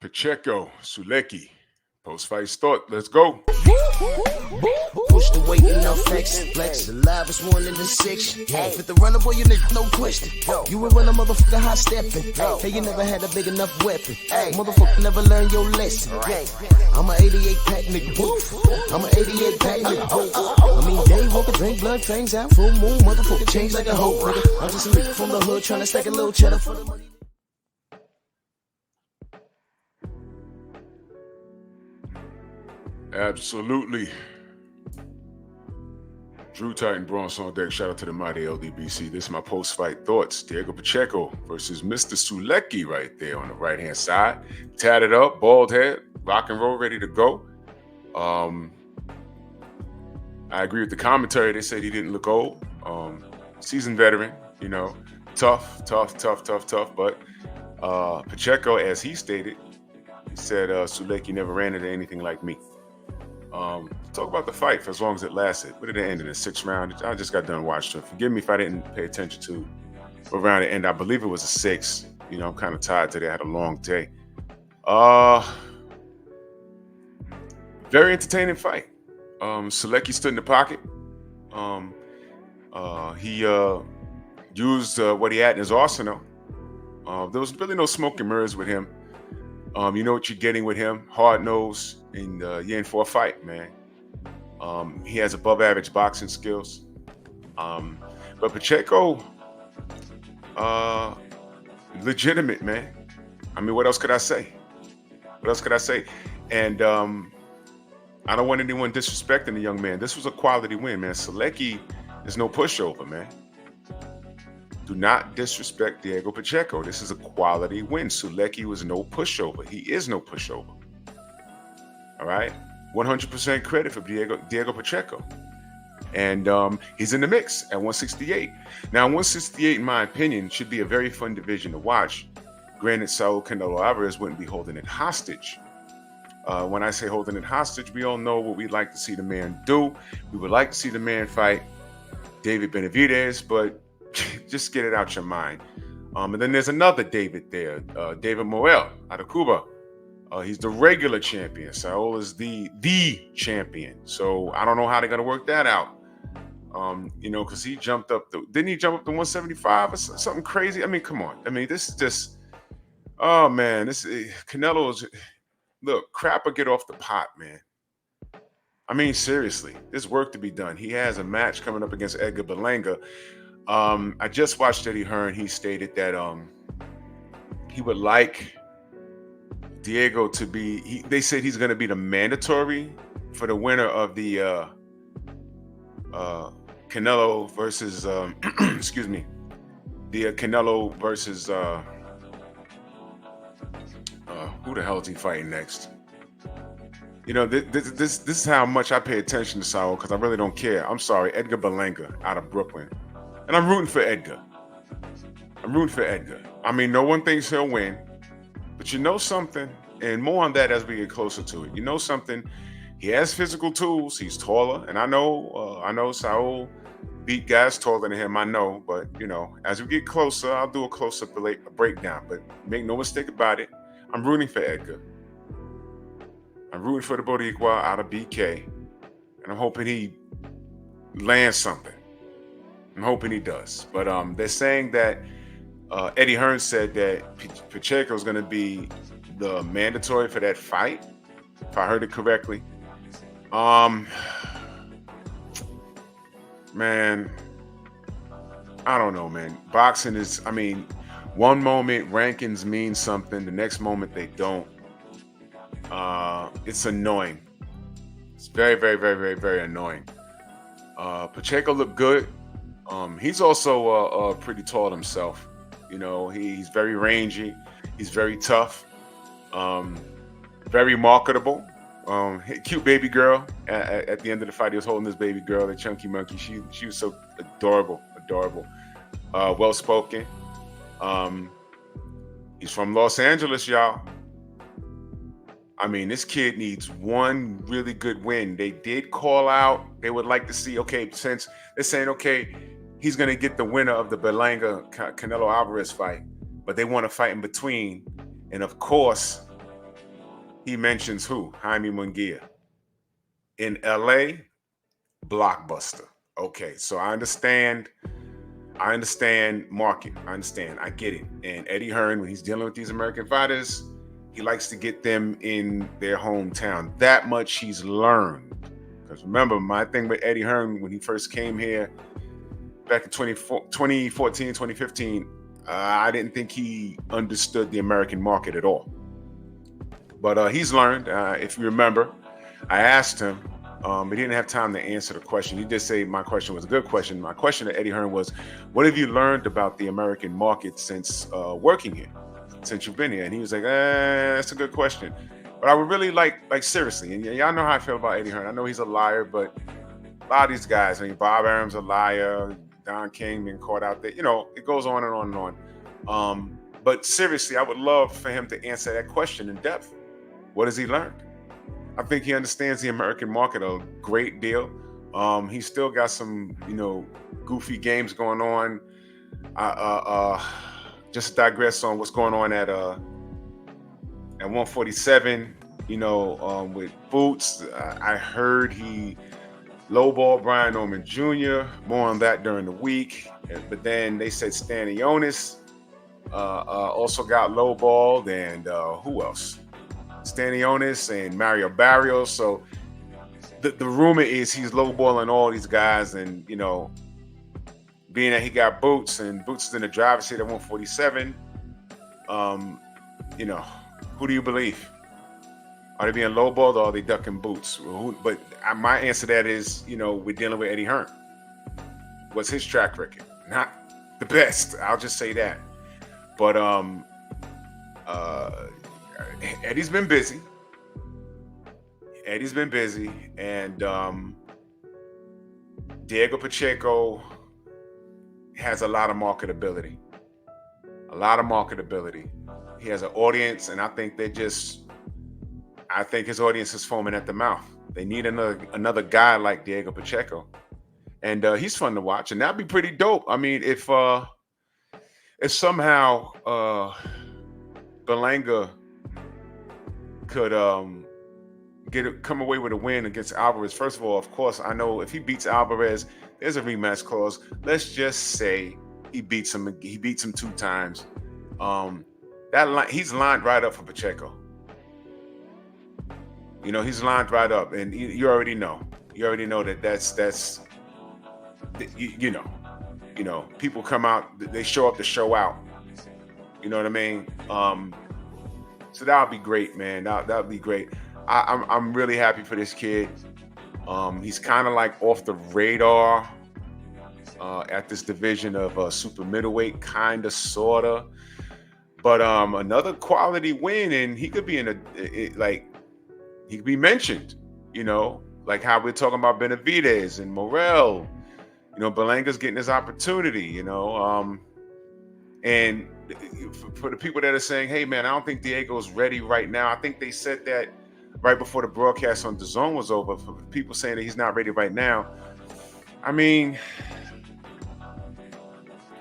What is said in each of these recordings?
Pacheco, Sulecki, post-fight thought. Let's go. Push the weight and no flex. Flex the live is one in the six. Fit the runner, boy, you nigga, no question. You will run a motherfucker high stepping. Hey, you never had a big enough weapon. Motherfucker never learned your lesson. I'm a 88 pack nigga. I'm a 88 pack nigga. I mean, day walker, drink blood, trains out, full moon, motherfucker change like a hoe. I'm just a nigga from the hood trying to stack a little cheddar for the money. Absolutely. Drew Titan Bronx on deck. Shout out to the mighty LDBC. This is my post-fight thoughts. Diego Pacheco versus Mr. Sulecki right there on the right-hand side. Tatted up, bald head, rock and roll, ready to go. I agree with the commentary. They said he didn't look old. Seasoned veteran, you know, tough. But Pacheco, as he stated, he said Sulecki never ran into anything like me. Talk about the fight for as long as it lasted. What did it end in? The 6th round? I just got done watching it. Forgive me if I didn't pay attention to what round it ended. I believe it was a 6. You know, I'm kind of tired today. I had a long day. Very entertaining fight. Sulecki stood in the pocket. He used what he had in his arsenal. There was really no smoke and mirrors with him. You know what you're getting with him. Hard nose, and you're in for a fight, man. He has above average boxing skills. But Pacheco, legitimate, man. I mean, what else could I say? And I don't want anyone disrespecting the young man. This was a quality win, man. Sulecki is no pushover, man. Do not disrespect Diego Pacheco. This is a quality win. Sulecki was no pushover. He is no pushover. All right? 100% credit for Diego Pacheco. And he's in the mix at 168. Now, 168, in my opinion, should be a very fun division to watch. Granted, Saul Canelo Alvarez wouldn't be holding it hostage. When I say holding it hostage, we all know what we'd like to see the man do. We would like to see the man fight David Benavidez, but just get it out your mind. And then there's another David there, David Morel out of Cuba. He's the regular champion. Saul is the champion. So I don't know how they're gonna work that out. You know, because he jumped up. Didn't he jump up to 175 or something crazy? I mean, come on. I mean, this is just. Oh man, this Canelo's. Look, crap will get off the pot, man. I mean, seriously, there's work to be done. He has a match coming up against Edgar Berlanga. I just watched Eddie Hearn. He stated that he would like Diego to be. They said he's going to be the mandatory for the winner of the Canelo versus. Excuse me, the Canelo versus. Who the hell is he fighting next? You know, this is how much I pay attention to Saul, because I really don't care. I'm sorry, Edgar Berlanga out of Brooklyn. And I'm rooting for Edgar. I mean, no one thinks he'll win. But you know something, and more on that as we get closer to it. You know something, he has physical tools. He's taller. And I know Saul beat guys taller than him, I know. But, you know, as we get closer, I'll do a closer breakdown. But make no mistake about it, I'm rooting for Edgar. I'm rooting for the Boricua out of BK. And I'm hoping he lands something. I'm hoping he does. But they're saying that Eddie Hearn said that Pacheco is going to be the mandatory for that fight, if I heard it correctly. Man, I don't know, man. Boxing is, I mean, one moment rankings mean something, the next moment they don't. It's annoying. It's very, very, very, very, very annoying. Pacheco looked good. He's also pretty tall himself. You know, he's very rangy. He's very tough. Very marketable. Cute baby girl. At the end of the fight, he was holding this baby girl, the chunky monkey. She was so adorable. Well spoken. He's from Los Angeles, y'all. I mean, this kid needs one really good win. They did call out. They would like to see, okay, since they're saying, okay, he's going to get the winner of the Berlanga Canelo Alvarez fight, but they want to fight in between. And of course, he mentions who? Jaime Munguia. In LA, Blockbuster. Okay, so I understand. I understand market. I understand. I get it. And Eddie Hearn, when he's dealing with these American fighters, he likes to get them in their hometown. That much he's learned. Because remember, my thing with Eddie Hearn when he first came here back in 2014, 2015, I didn't think he understood the American market at all. But he's learned. If you remember, I asked him. He didn't have time to answer the question. He did say my question was a good question. My question to Eddie Hearn was, what have you learned about the American market since working here, since you've been here? And he was like, that's a good question. But I would really like seriously, and y'all know how I feel about Eddie Hearn. I know he's a liar, but a lot of these guys, I mean, Bob Arum's a liar, Don King being caught out there, it goes on and on and on. But seriously, I would love for him to answer that question in depth. What has he learned? I think he understands the American market a great deal. He's still got some, goofy games going on. Just to digress on what's going on at 147, with Boots. I heard he lowballed Brian Norman Jr. More on that during the week. But then they said Stanionis also got lowballed, and who else? Stanionis and Mario Barrios. So the rumor is he's lowballing all these guys, and being that he got Boots and Boots is in the driver's seat at 147, who do you believe? Are they being lowballed or are they ducking Boots? But my answer to that is, we're dealing with Eddie Hearn. What's his track record? Not the best. I'll just say that. But Eddie's been busy. And Diego Pacheco has a lot of marketability. He has an audience, and I think his audience is foaming at the mouth. They need another guy like Diego Pacheco, and he's fun to watch, and that'd be pretty dope. I mean, if somehow Berlanga could come away with a win against Alvarez. First of all, of course, I know if he beats Alvarez, there's a rematch clause. Let's just say he beats him 2 times. He's lined right up for Pacheco. He's lined right up, and you already know. You already know that's people come out, they show up to show out. You know what I mean? So that would be great, man. That would be great. I'm really happy for this kid. He's kind of like off the radar at this division of super middleweight, kind of, sort of. But another quality win, and he could be he could be mentioned, like how we're talking about Benavidez and Morrell. Berlanga's getting his opportunity, and for the people that are saying, hey, man, I don't think Diego's ready right now. I think they said that right before the broadcast on DAZN was over. For people saying that he's not ready right now, I mean,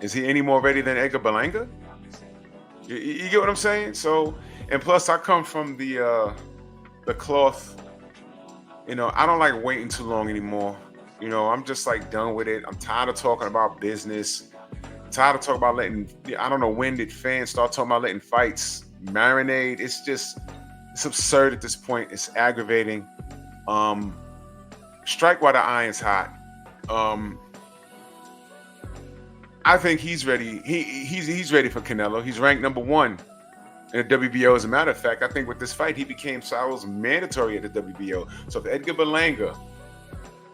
is he any more ready than Edgar Berlanga? You get what I'm saying? So, and plus, I come from the cloth. I don't like waiting too long anymore. I'm just like done with it. I'm tired of talking about business. I'm tired of talking about I don't know when did fans start talking about letting fights marinate. It's absurd at this point. It's aggravating. Strike while the iron's hot. I think he's ready. He's ready for Canelo. He's ranked number 1 in the WBO. As a matter of fact, I think with this fight, he became Sauer's mandatory at the WBO. So if Edgar Berlanga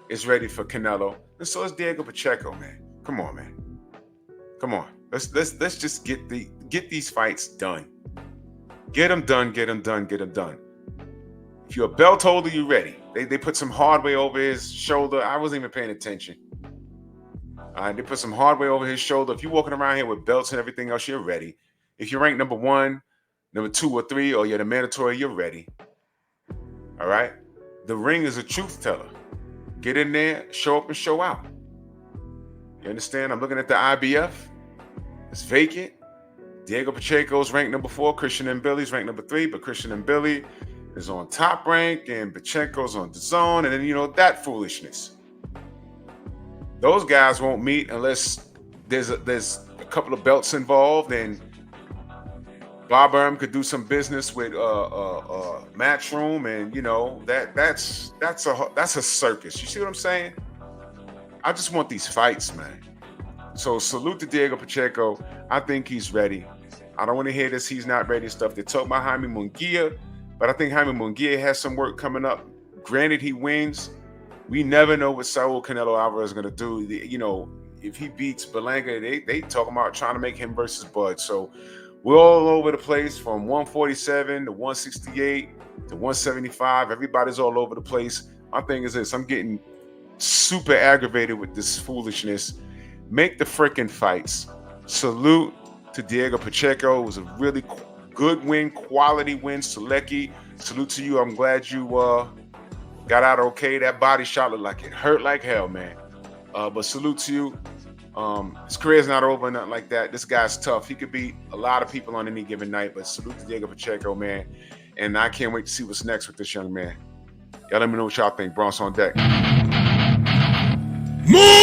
is ready for Canelo, and so is Diego Pacheco, man. Come on, man. Come on. Let's just get these fights done. Get them done. If you're a belt holder, you're ready. They put some hardware over his shoulder. I wasn't even paying attention. They put some hardware over his shoulder. If you're walking around here with belts and everything else, you're ready. If you're ranked number 1, number 2 or 3, or you're the mandatory, you're ready. All right? The ring is a truth teller. Get in there, show up and show out. You understand? I'm looking at the IBF. It's vacant. Diego Pacheco's ranked number 4. Christian Mbilli's ranked number 3, but Christian Mbilli is on Top Rank and Pacheco's on DAZN, and then, you know, that foolishness. Those guys won't meet unless there's a couple of belts involved, and Bob Arum could do some business with Matchroom, and you know that's a circus. You see what I'm saying? I just want these fights, man. So salute to Diego Pacheco. I think he's ready. I don't want to hear this he's not ready stuff. They talk about Jaime Munguia, but I think Jaime Munguia has some work coming up. Granted, he wins. We never know what Saul Canelo Alvarez is going to do. You know, if he beats Berlanga, they talking about trying to make him versus Bud. So we're all over the place from 147 to 168 to 175. Everybody's all over the place. My thing is this: I'm getting super aggravated with this foolishness. Make the freaking fights. Salute to Diego Pacheco. It was a really good win, quality win. Sulecki, salute to you. I'm glad you got out okay. That body shot looked like it hurt like hell, man. But salute to you. His career's not over, nothing like that. This guy's tough. He could beat a lot of people on any given night, but salute to Diego Pacheco, man. And I can't wait to see what's next with this young man. Y'all let me know what y'all think. Bronx on deck. Move!